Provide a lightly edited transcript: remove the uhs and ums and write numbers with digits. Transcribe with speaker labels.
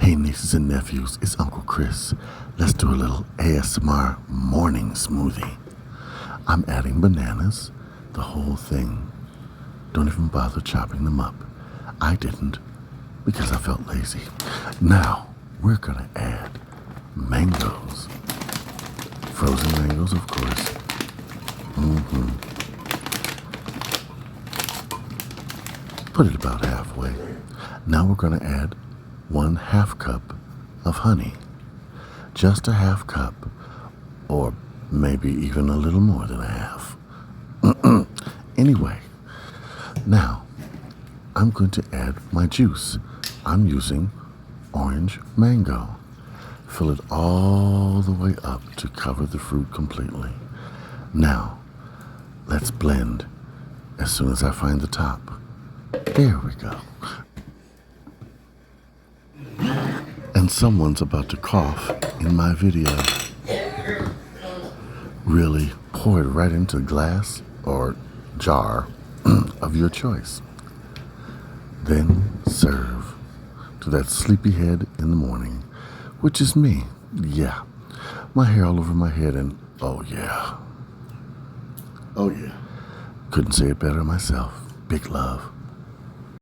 Speaker 1: Hey nieces and nephews, it's Uncle Chris. Let's do a little ASMR morning smoothie. I'm adding bananas, the whole thing. Don't even bother chopping them up. I didn't because I felt lazy. Now, we're gonna add mangoes. Frozen mangoes, of course. Put it about halfway. Now we're gonna add 1/2 cup of honey. Just a 1/2 cup, or maybe even a little more than a half. Anyway, now I'm going to add my juice. I'm using orange mango. Fill it all the way up to cover the fruit completely. Now, let's blend as soon as I find the top. There we go. And someone's about to cough in my video. Really, pour it right into a glass or jar of your choice. Then serve to that sleepyhead in the morning, which is me. Yeah, my hair all over my head and oh yeah. Couldn't say it better myself. Big love.